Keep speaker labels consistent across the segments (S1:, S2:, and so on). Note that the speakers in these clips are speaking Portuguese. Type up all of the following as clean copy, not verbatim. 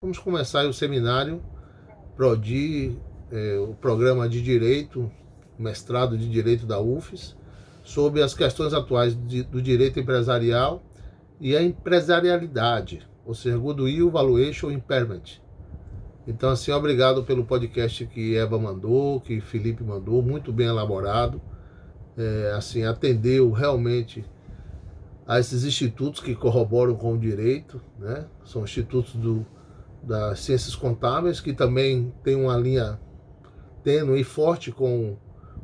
S1: Vamos começar aí o seminário PRODI, o programa de Direito, mestrado de Direito da UFES, sobre as questões atuais do direito empresarial e a empresarialidade, ou seja, Goodwill, Valuation, Impairment. Então, assim, obrigado pelo podcast que Eva mandou, que Felipe mandou, muito bem elaborado. Assim, atendeu realmente a esses institutos que corroboram com o direito, né? São institutos das ciências contábeis, que também tem uma linha tênue e forte com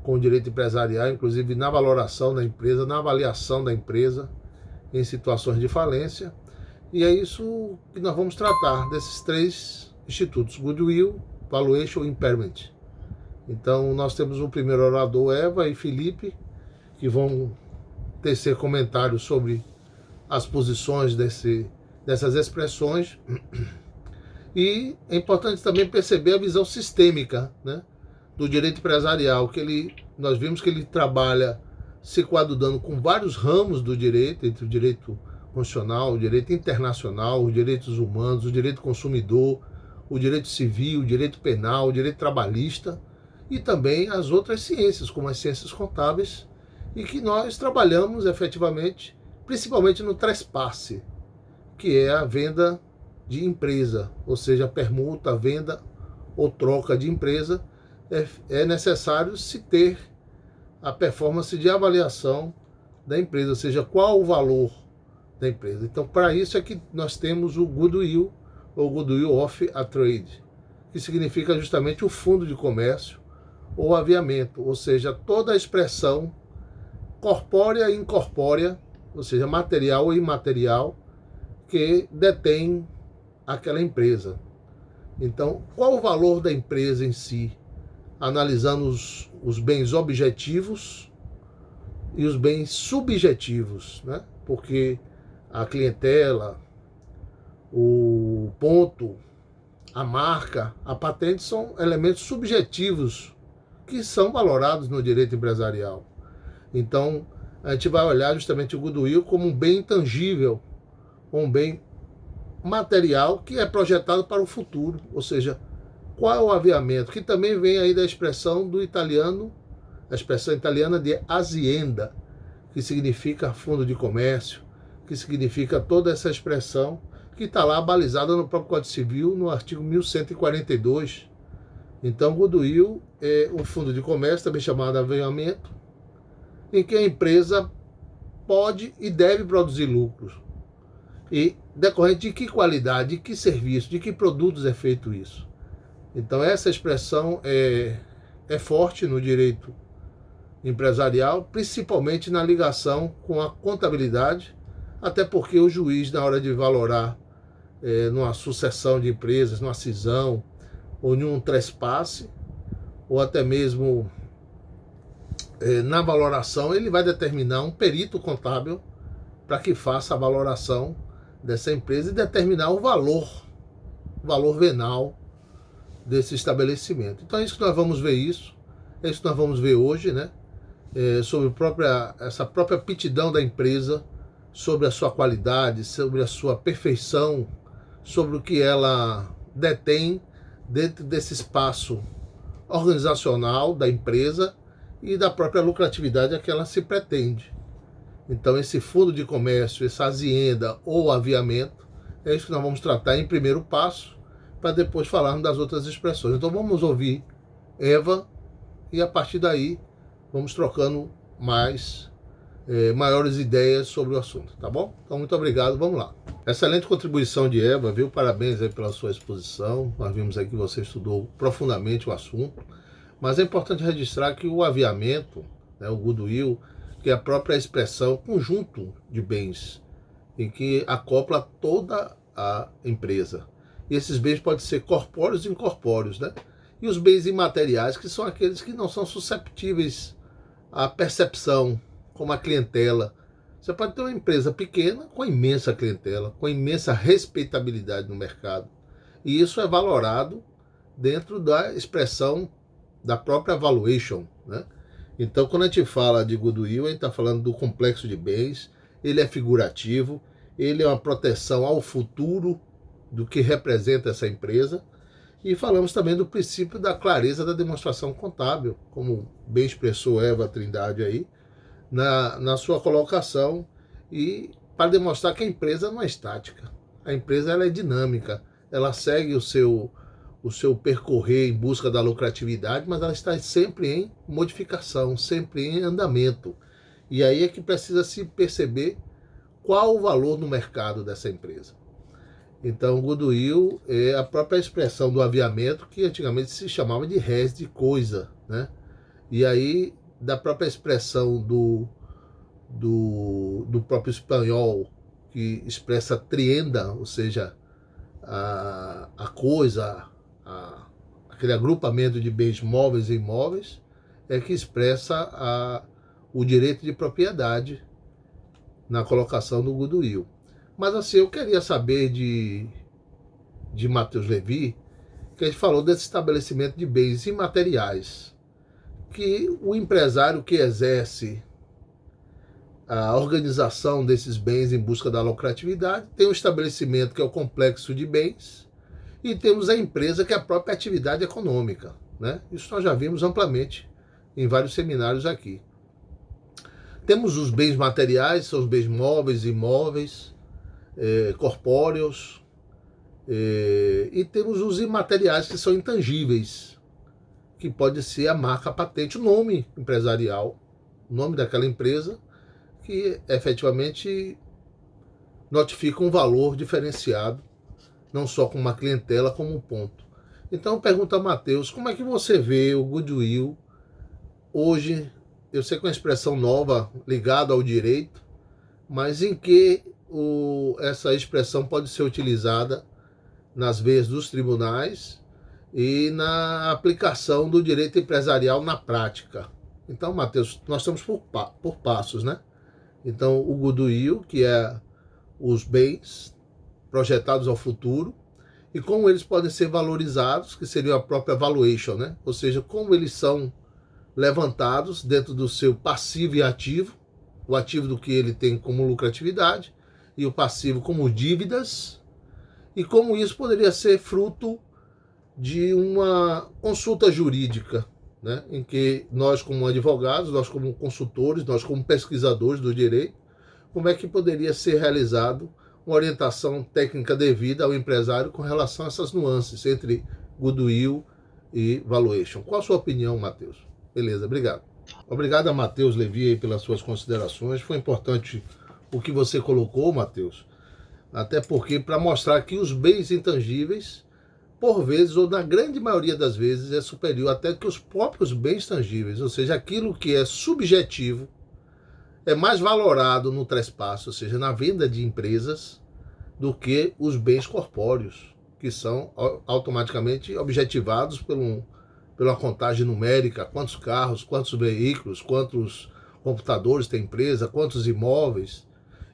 S1: o direito empresarial, inclusive na valoração da empresa, na avaliação da empresa em situações de falência. E é isso que nós vamos tratar desses três institutos: Goodwill, Valuation e Impairment. Então nós temos o primeiro orador, Eva e Felipe, que vão tecer comentários sobre as posições dessas expressões. E é importante também perceber a visão sistêmica, né, do direito empresarial, que nós vimos que ele trabalha se coadunando com vários ramos do direito, entre o direito constitucional, o direito internacional, os direitos humanos, o direito consumidor, o direito civil, o direito penal, o direito trabalhista e também as outras ciências, como as ciências contábeis, e que nós trabalhamos efetivamente, principalmente no trespasse, que é a venda de empresa, ou seja, a permuta, venda ou troca de empresa. É necessário se ter a performance de avaliação da empresa, ou seja, qual o valor da empresa. Então, para isso é que nós temos o Goodwill, ou Goodwill of a Trade, que significa justamente o fundo de comércio ou aviamento, ou seja, toda a expressão corpórea e incorpórea, ou seja, material ou imaterial, que detém aquela empresa. Então, qual o valor da empresa em si? Analisando os bens objetivos e os bens subjetivos, né? Porque a clientela, o ponto, a marca, a patente são elementos subjetivos que são valorados no direito empresarial. Então, a gente vai olhar justamente o Goodwill como um bem intangível, um bem material que é projetado para o futuro, ou seja, qual é o aviamento, que também vem aí da expressão do italiano, a expressão italiana de azienda, que significa fundo de comércio, que significa toda essa expressão que está lá balizada no próprio Código Civil, no artigo 1142. Então, Goodwill é um fundo de comércio, também chamado aviamento, em que a empresa pode e deve produzir lucros. E decorrente de que qualidade, de que serviço, de que produtos é feito isso. Então essa expressão é forte no direito empresarial, principalmente na ligação com a contabilidade, até porque o juiz, na hora de valorar numa sucessão de empresas, numa cisão, ou em um trespasse, ou até mesmo na valoração, ele vai determinar um perito contábil para que faça a valoração dessa empresa e determinar o valor venal desse estabelecimento. Então é isso que nós vamos ver é isso que nós vamos ver hoje, né? Sobre essa própria aptidão da empresa, sobre a sua qualidade, sobre a sua perfeição, sobre o que ela detém dentro desse espaço organizacional da empresa e da própria lucratividade a que ela se pretende. Então esse fundo de comércio, essa azienda ou aviamento, é isso que nós vamos tratar em primeiro passo, para depois falarmos das outras expressões. Então vamos ouvir Eva e a partir daí vamos trocando maiores ideias sobre o assunto, tá bom? Então muito obrigado, vamos lá. Excelente contribuição de Eva, viu? Parabéns aí pela sua exposição. Nós vimos aí que você estudou profundamente o assunto, mas é importante registrar que o aviamento, né, o Goodwill, que é a própria expressão conjunto de bens, em que acopla toda a empresa. E esses bens podem ser corpóreos e incorpóreos, né? E os bens imateriais, que são aqueles que não são susceptíveis à percepção, como a clientela. Você pode ter uma empresa pequena com imensa clientela, com imensa respeitabilidade no mercado. E isso é valorado dentro da expressão da própria valuation, né? Então, quando a gente fala de Goodwill, a gente está falando do complexo de bens, ele é figurativo, ele é uma proteção ao futuro, do que representa essa empresa. E falamos também do princípio da clareza da demonstração contábil, como bem expressou Eva Trindade aí, na sua colocação, e para demonstrar que a empresa não é estática. A empresa ela é dinâmica, ela segue o seu percorrer em busca da lucratividade, mas ela está sempre em modificação, sempre em andamento. E aí é que precisa se perceber qual o valor no mercado dessa empresa. Então, o goodwill é a própria expressão do aviamento, que antigamente se chamava de res de coisa, né? E aí, da própria expressão do próprio espanhol, que expressa trienda, ou seja, a coisa, aquele agrupamento de bens móveis e imóveis, é que expressa o direito de propriedade na colocação do goodwill. Mas assim, eu queria saber de Matheus Levi, que a gente falou desse estabelecimento de bens imateriais, que o empresário que exerce a organização desses bens em busca da lucratividade tem um estabelecimento que é o complexo de bens, e temos a empresa que é a própria atividade econômica, né? Isso nós já vimos amplamente em vários seminários aqui. Temos os bens materiais, são os bens móveis, imóveis, corpóreos, e temos os imateriais, que são intangíveis, que pode ser a marca, a patente, o nome empresarial, o nome daquela empresa, que efetivamente notifica um valor diferenciado, não só com uma clientela, como um ponto. Então, pergunta a Matheus, como é que você vê o goodwill hoje? Eu sei que é uma expressão nova, ligada ao direito, mas em que essa expressão pode ser utilizada nas veias dos tribunais e na aplicação do direito empresarial na prática. Então, Matheus, nós estamos por passos, né? Então, o goodwill, que é os bens projetados ao futuro, e como eles podem ser valorizados, que seria a própria valuation, né? Ou seja, como eles são levantados dentro do seu passivo e ativo, o ativo do que ele tem como lucratividade e o passivo como dívidas, e como isso poderia ser fruto de uma consulta jurídica, né, em que nós como advogados, nós como consultores, nós como pesquisadores do direito, como é que poderia ser realizado uma orientação técnica devida ao empresário com relação a essas nuances entre goodwill e valuation. Qual a sua opinião, Matheus? Beleza, obrigado. Obrigado a Matheus Levi pelas suas considerações. Foi importante o que você colocou, Matheus, até porque para mostrar que os bens intangíveis, por vezes, ou na grande maioria das vezes, é superior até que os próprios bens tangíveis, ou seja, aquilo que é subjetivo, é mais valorado no trespasse, ou seja, na venda de empresas, do que os bens corpóreos, que são automaticamente objetivados pela contagem numérica, quantos carros, quantos veículos, quantos computadores tem a empresa, quantos imóveis.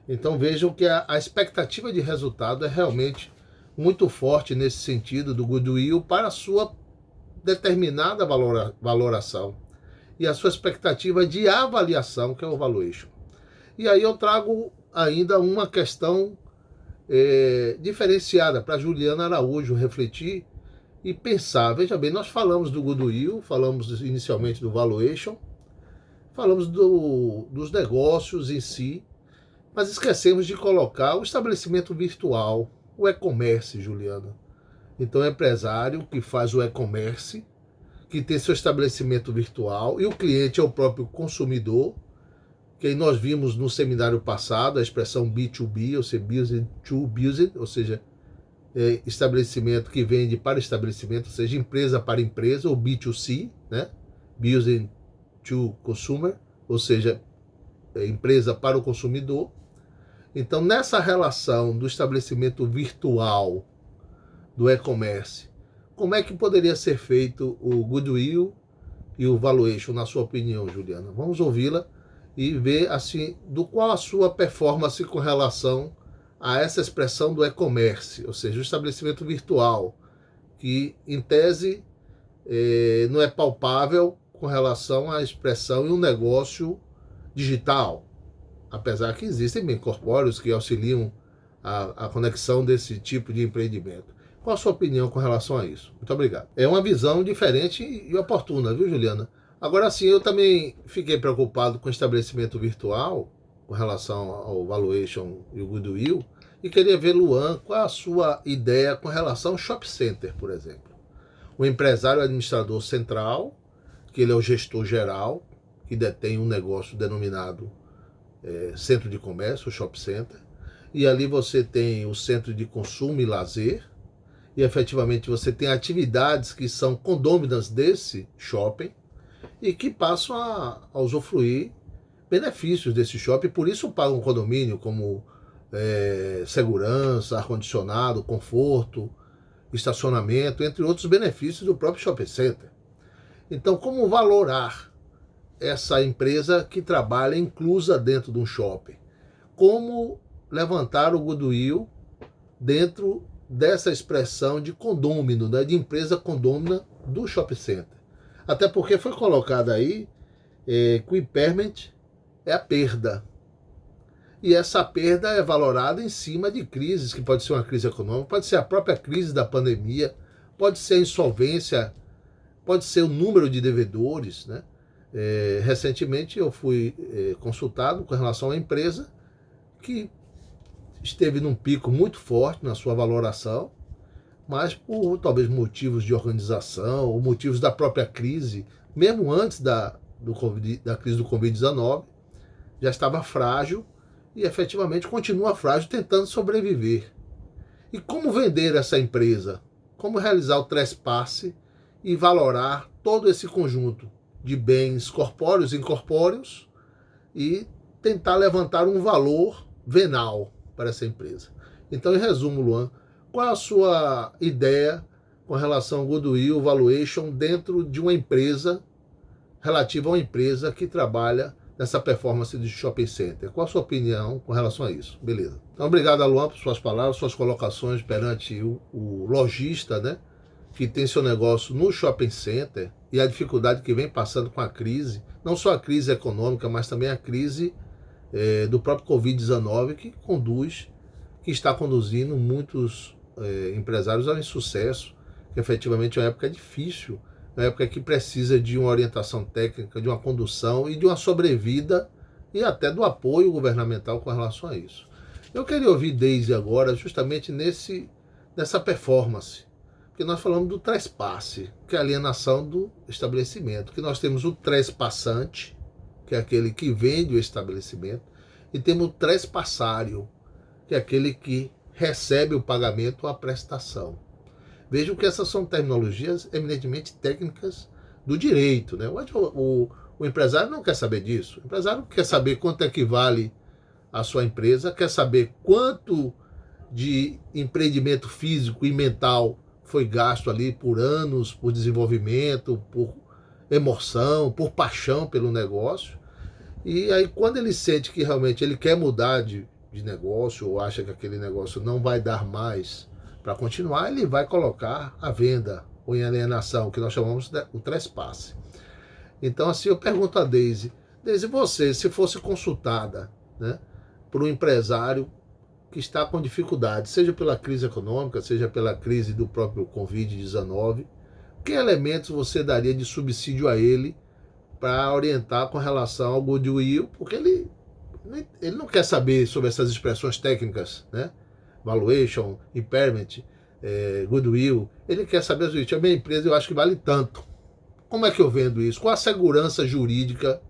S1: Então vejam que a expectativa de resultado é realmente muito forte nesse sentido do goodwill para a sua determinada valoração e a sua expectativa de avaliação, que é o valuation. E aí eu trago ainda uma questão diferenciada para Juliana Araújo refletir e pensar. Veja bem, nós falamos do goodwill, falamos inicialmente do valuation, falamos dos negócios em si, mas esquecemos de colocar o estabelecimento virtual, o e-commerce, Juliana. Então, o empresário que faz o e-commerce, que tem seu estabelecimento virtual, e o cliente é o próprio consumidor, que aí nós vimos no seminário passado a expressão B2B, ou seja, business to business, ou seja, estabelecimento que vende para estabelecimento, ou seja, empresa para empresa, ou B2C, né? Business to consumer, ou seja, empresa para o consumidor. Então, nessa relação do estabelecimento virtual do e-commerce, como é que poderia ser feito o goodwill e o valuation, na sua opinião, Juliana? Vamos ouvi-la e ver assim, qual a sua performance com relação a essa expressão do e-commerce, ou seja, o estabelecimento virtual, que em tese não é palpável com relação à expressão em um negócio digital, apesar que existem bem corpóreos que auxiliam a conexão desse tipo de empreendimento. Qual a sua opinião com relação a isso? Muito obrigado. É uma visão diferente e oportuna, viu, Juliana? Agora sim, eu também fiquei preocupado com o estabelecimento virtual, com relação ao valuation e o goodwill, e queria ver, Luan, qual a sua ideia com relação ao shopping center, por exemplo. O empresário administrador central, que ele é o gestor geral, que detém um negócio denominado centro de comércio, o shopping center, e ali você tem o centro de consumo e lazer, e efetivamente você tem atividades que são condôminas desse shopping e que passam a usufruir benefícios desse shopping, por isso pagam um condomínio como segurança, ar-condicionado, conforto, estacionamento, entre outros benefícios do próprio shopping center. Então, como valorar essa empresa que trabalha inclusa dentro de um shopping? Como levantar o goodwill dentro dessa expressão de condômino, né, de empresa condômina do shopping center? Até porque foi colocado aí que o impairment é a perda. E essa perda é valorada em cima de crises, que pode ser uma crise econômica, pode ser a própria crise da pandemia, pode ser a insolvência, pode ser o número de devedores, né? Recentemente eu fui consultado com relação a uma empresa que esteve num pico muito forte na sua valoração, mas por talvez motivos de organização ou motivos da própria crise, mesmo antes da crise do Covid-19, já estava frágil e efetivamente continua frágil, tentando sobreviver. E como vender essa empresa? Como realizar o trespasse e valorar todo esse conjunto de bens corpóreos e incorpóreos e tentar levantar um valor venal para essa empresa? Então, em resumo, Luan, qual é a sua ideia com relação ao goodwill, valuation dentro de uma empresa, relativa a uma empresa que trabalha nessa performance de shopping center? Qual a sua opinião com relação a isso? Beleza. Então, obrigado, Luan, por suas palavras, suas colocações perante o lojista, né, que tem seu negócio no shopping center e a dificuldade que vem passando com a crise, não só a crise econômica, mas também a crise do próprio Covid-19, que está conduzindo muitos empresários ao insucesso, que efetivamente é uma época difícil, uma época que precisa de uma orientação técnica, de uma condução e de uma sobrevida e até do apoio governamental com relação a isso. Eu queria ouvir Deise agora justamente nessa performance, porque nós falamos do trespasse, que é a alienação do estabelecimento, que nós temos o trespassante, que é aquele que vende o estabelecimento, e temos o trespassário, que é aquele que recebe o pagamento ou a prestação. Vejam que essas são terminologias eminentemente técnicas do direito, né? O empresário não quer saber disso. O empresário quer saber quanto é que vale a sua empresa, quer saber quanto de empreendimento físico e mental foi gasto ali por anos, por desenvolvimento, por emoção, por paixão pelo negócio. E aí, quando ele sente que realmente ele quer mudar de negócio ou acha que aquele negócio não vai dar mais para continuar, ele vai colocar à venda ou em alienação, que nós chamamos de o trespasse. Então, assim, eu pergunto a Deise, você, se fosse consultada, né, por um empresário que está com dificuldade, seja pela crise econômica, seja pela crise do próprio Covid-19, que elementos você daria de subsídio a ele para orientar com relação ao goodwill? Porque ele não quer saber sobre essas expressões técnicas, né? Valuation, impairment, goodwill. Ele quer saber o seguinte: a minha empresa eu acho que vale tanto. Como é que eu vendo isso? Qual a segurança jurídica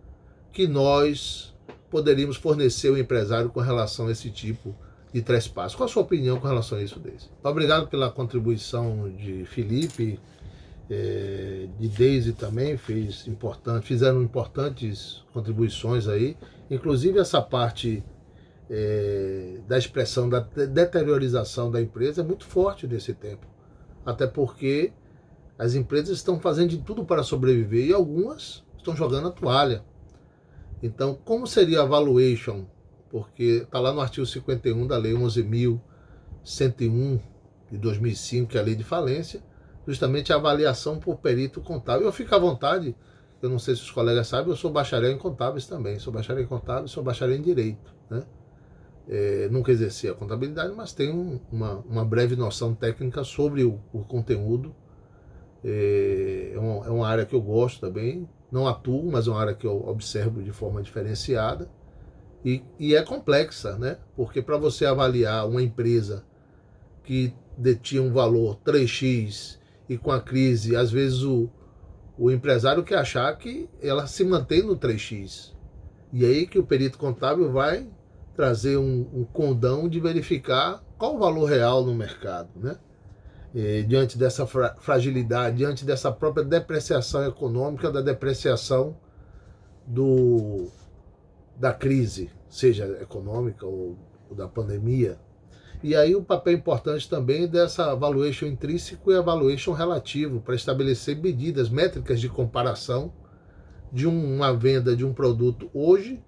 S1: que nós poderíamos fornecer ao empresário com relação a esse tipo de trespasse? Qual a sua opinião com relação a isso, Deise? Obrigado pela contribuição de Felipe, de Deise também, fizeram importantes contribuições aí, inclusive essa parte da expressão da deteriorização da empresa é muito forte nesse tempo, até porque as empresas estão fazendo de tudo para sobreviver e algumas estão jogando a toalha. Então, como seria a valuation? Porque está lá no artigo 51 da Lei 11.101 de 2005, que é a Lei de Falência, justamente a avaliação por perito contábil. Eu fico à vontade, eu não sei se os colegas sabem, eu sou bacharel em contábeis também, sou bacharel em contábeis, sou bacharel em direito, né? nunca exerci a contabilidade, mas tenho uma breve noção técnica sobre o conteúdo. É uma área que eu gosto também, não atuo, mas é uma área que eu observo de forma diferenciada e é complexa, né? Porque para você avaliar uma empresa que detinha um valor 3x e com a crise, às vezes o empresário quer achar que ela se mantém no 3x. E aí que o perito contábil vai trazer um condão de verificar qual o valor real no mercado, né? Diante dessa fragilidade, diante dessa própria depreciação econômica, da depreciação da crise, seja econômica ou da pandemia. E aí o papel importante também dessa valuation intrínseco e a valuation relativo, para estabelecer medidas, métricas de comparação de uma venda de um produto hoje,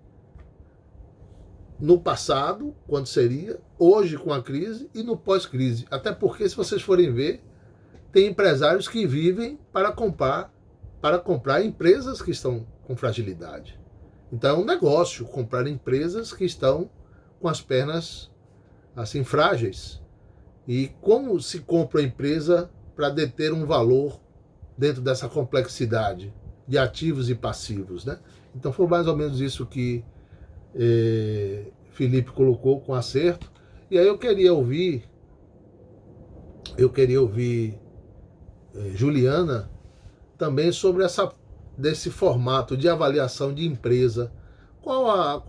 S1: no passado, quando seria, hoje com a crise e no pós-crise. Até porque, se vocês forem ver, tem empresários que vivem para comprar empresas que estão com fragilidade. Então é um negócio comprar empresas que estão com as pernas assim frágeis. E como se compra a empresa para deter um valor dentro dessa complexidade de ativos e passivos, né? Então foi mais ou menos isso que Felipe colocou com acerto. E aí eu queria ouvir Juliana também sobre desse formato de avaliação de empresa. Qual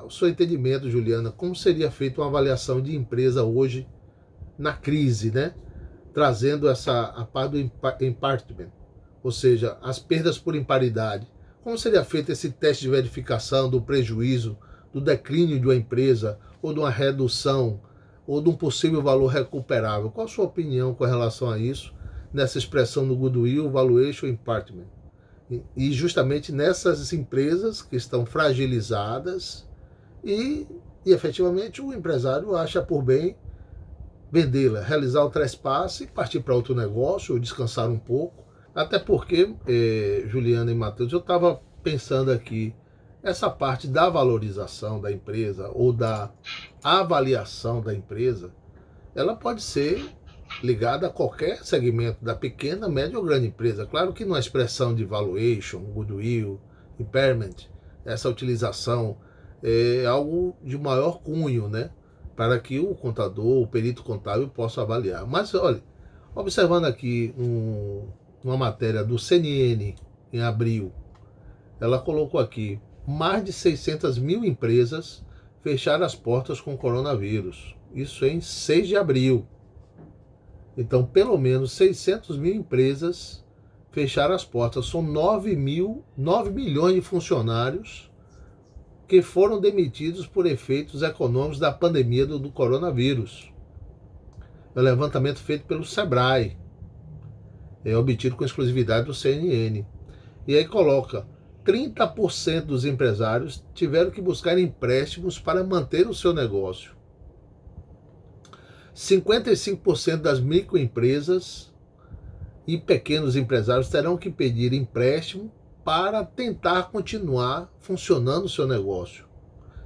S1: o seu entendimento, Juliana? Como seria feita uma avaliação de empresa hoje na crise, né? Trazendo a parte do impartment, ou seja, as perdas por imparidade. Como seria feito esse teste de verificação do prejuízo, do declínio de uma empresa, ou de uma redução, ou de um possível valor recuperável? Qual a sua opinião com relação a isso, nessa expressão do goodwill, valuation, impartment? E justamente nessas empresas que estão fragilizadas e efetivamente o empresário acha por bem vendê-la, realizar o trespasse, partir para outro negócio ou descansar um pouco. Até porque, Juliana e Matheus, eu estava pensando aqui, essa parte da valorização da empresa ou da avaliação da empresa, ela pode ser ligada a qualquer segmento, da pequena, média ou grande empresa. Claro que não é expressão de valuation, goodwill, impairment, essa utilização é algo de maior cunho, né? Para que o contador, o perito contábil possa avaliar. Mas, olha, observando aqui uma matéria do CNN em abril, ela colocou aqui, mais de 600 mil empresas fecharam as portas com o coronavírus. Isso em 6 de abril. Então, pelo menos 600 mil empresas fecharam as portas. São 9 milhões de funcionários que foram demitidos por efeitos econômicos da pandemia do coronavírus. É um levantamento feito pelo Sebrae, obtido com exclusividade do CNN. E aí coloca, 30% dos empresários tiveram que buscar empréstimos para manter o seu negócio. 55% das microempresas e pequenos empresários terão que pedir empréstimo para tentar continuar funcionando o seu negócio,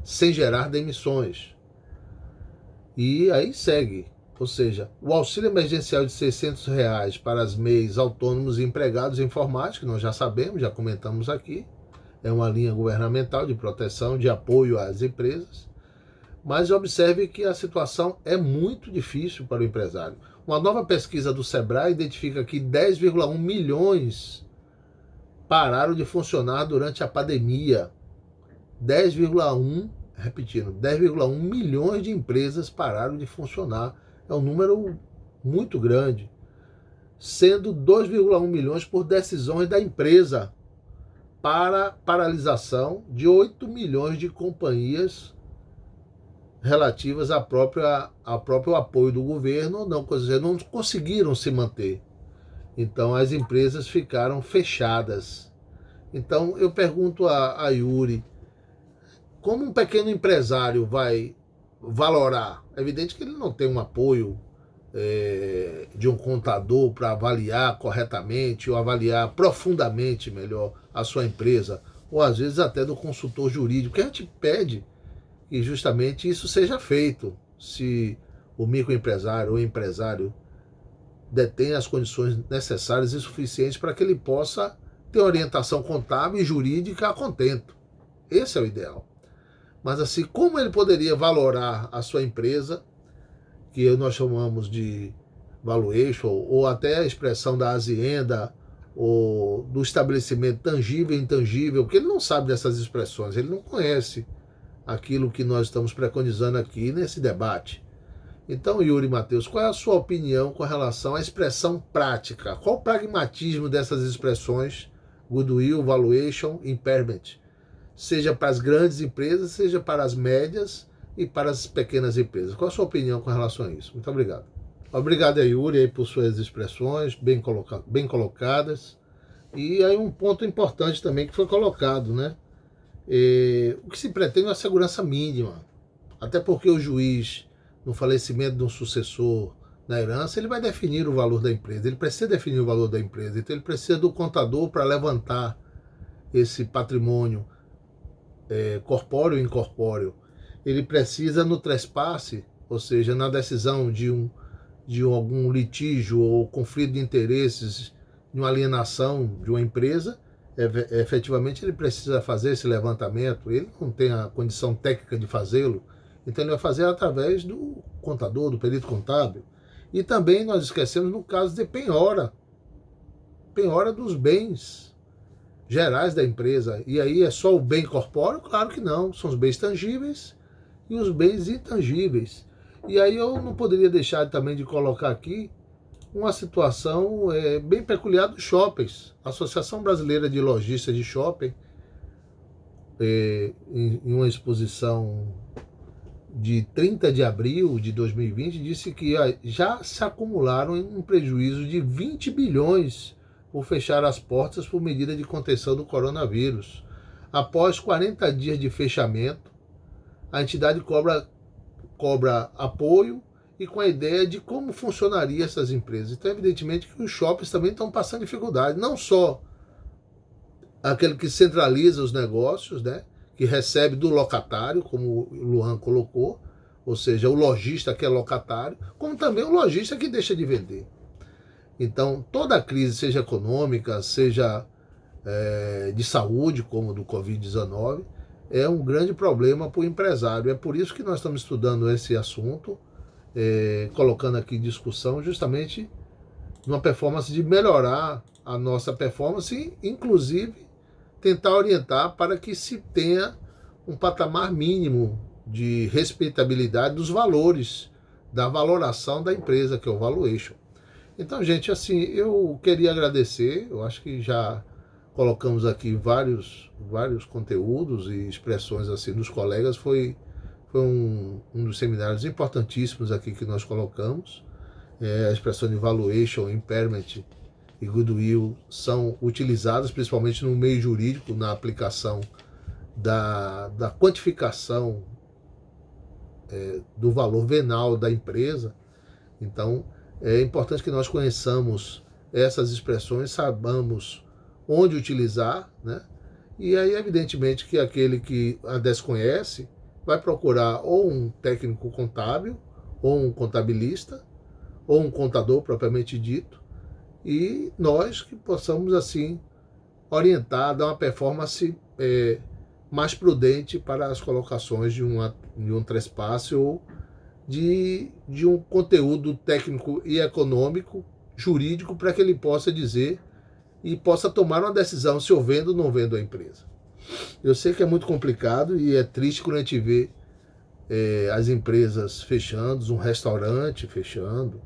S1: sem gerar demissões. E aí segue, ou seja, o auxílio emergencial de R$600 para as MEIs, autônomos e empregados informáticos, que nós já sabemos, já comentamos aqui, é uma linha governamental de proteção, de apoio às empresas. Mas observe que a situação é muito difícil para o empresário. Uma nova pesquisa do Sebrae identifica que 10,1 milhões pararam de funcionar durante a pandemia. 10,1, repetindo, 10,1 milhões de empresas pararam de funcionar. É um número muito grande. Sendo 2,1 milhões por decisões da empresa para paralisação de 8 milhões de companhias relativas ao próprio apoio do governo, não conseguiram se manter. Então as empresas ficaram fechadas. Então eu pergunto a Yuri, como um pequeno empresário vai valorar? É evidente que ele não tem um apoio de um contador para avaliar corretamente ou avaliar profundamente melhor a sua empresa, ou às vezes até do consultor jurídico, que a gente pede que justamente isso seja feito, se o microempresário ou empresário detém as condições necessárias e suficientes para que ele possa ter orientação contábil e jurídica a contento. Esse é o ideal. Mas assim, como ele poderia valorar a sua empresa, que nós chamamos de valuation, ou até a expressão da azienda, ou do estabelecimento tangível e intangível, porque ele não sabe dessas expressões, ele não conhece aquilo que nós estamos preconizando aqui nesse debate. Então, Yuri Matheus, qual é a sua opinião com relação à expressão prática? Qual o pragmatismo dessas expressões, goodwill, valuation, impairment? Seja para as grandes empresas, seja para as médias e para as pequenas empresas. Qual a sua opinião com relação a isso? Muito obrigado. Obrigado, Yuri, aí, por suas expressões bem colocadas. E aí um ponto importante também que foi colocado, né? O que se pretende é uma segurança mínima. Até porque o juiz, no falecimento de um sucessor na herança, ele vai definir o valor da empresa. Ele precisa definir o valor da empresa. Então ele precisa do contador para levantar esse patrimônio corpóreo e incorpóreo. Ele precisa no trespasse, ou seja, na decisão de algum litígio ou conflito de interesses, de uma alienação de uma empresa, efetivamente ele precisa fazer esse levantamento. Ele não tem a condição técnica de fazê-lo, então ele vai fazer através do contador, do perito contábil. E também nós esquecemos no caso de penhora dos bens gerais da empresa. E aí é só o bem corpóreo? Claro que não, são os bens tangíveis e os bens intangíveis. E aí eu não poderia deixar também de colocar aqui uma situação bem peculiar dos shoppings. A Associação Brasileira de Lojistas de Shopping, em uma exposição de 30 de abril de 2020, disse que já se acumularam um prejuízo de 20 bilhões por fechar as portas por medida de contenção do coronavírus. Após 40 dias de fechamento, a entidade cobra apoio e com a ideia de como funcionaria essas empresas. Então, evidentemente que os shoppings também estão passando dificuldade, não só aquele que centraliza os negócios, né, que recebe do locatário, como o Luan colocou, ou seja, o lojista que é locatário, como também o lojista que deixa de vender. Então, toda a crise, seja econômica, seja de saúde, como do Covid-19, é um grande problema para o empresário. É por isso que nós estamos estudando esse assunto, colocando aqui em discussão, justamente numa performance de melhorar a nossa performance e, inclusive, tentar orientar para que se tenha um patamar mínimo de respeitabilidade dos valores, da valoração da empresa, que é o valuation. Então, gente, assim, eu queria agradecer, eu acho que já colocamos aqui vários conteúdos e expressões assim dos colegas, foi um dos seminários importantíssimos aqui que nós colocamos. A expressão de valuation, impairment e goodwill são utilizadas principalmente no meio jurídico, na aplicação da quantificação do valor venal da empresa. Então, é importante que nós conheçamos essas expressões, saibamos onde utilizar, né? E aí, evidentemente, que aquele que a desconhece vai procurar ou um técnico contábil, ou um contabilista, ou um contador propriamente dito, e nós que possamos, assim, orientar, dar uma performance mais prudente para as colocações de um trespasse ou de um conteúdo técnico e econômico, jurídico, para que ele possa dizer e possa tomar uma decisão se eu vendo ou não vendo a empresa. Eu sei que é muito complicado e é triste quando a gente vê as empresas fechando, um restaurante fechando,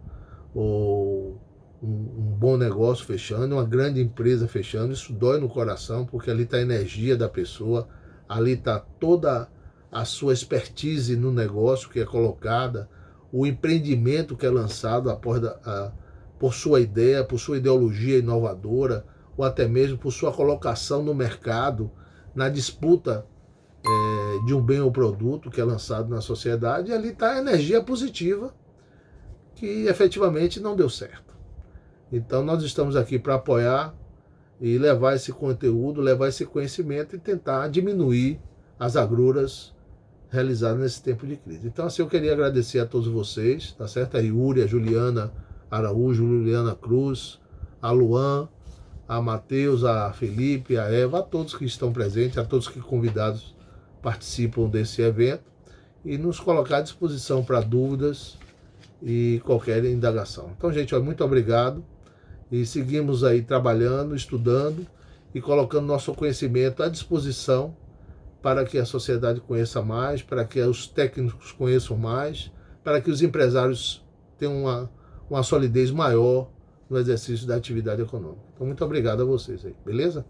S1: ou um bom negócio fechando, uma grande empresa fechando. Isso dói no coração, porque ali está a energia da pessoa, ali está toda a sua expertise no negócio que é colocada, o empreendimento que é lançado por sua ideia, por sua ideologia inovadora, ou até mesmo por sua colocação no mercado, na disputa de um bem ou produto que é lançado na sociedade. E ali está a energia positiva que efetivamente não deu certo. Então nós estamos aqui para apoiar e levar esse conteúdo, levar esse conhecimento e tentar diminuir as agruras realizado nesse tempo de crise. Então, assim, eu queria agradecer a todos vocês, tá certo? A Yuri, a Juliana Araújo, Juliana Cruz, a Luan, a Matheus, a Felipe, a Eva, a todos que estão presentes, a todos que convidados participam desse evento e nos colocar à disposição para dúvidas e qualquer indagação. Então, gente, muito obrigado e seguimos aí trabalhando, estudando e colocando nosso conhecimento à disposição para que a sociedade conheça mais, para que os técnicos conheçam mais, para que os empresários tenham uma solidez maior no exercício da atividade econômica. Então, muito obrigado a vocês aí, beleza?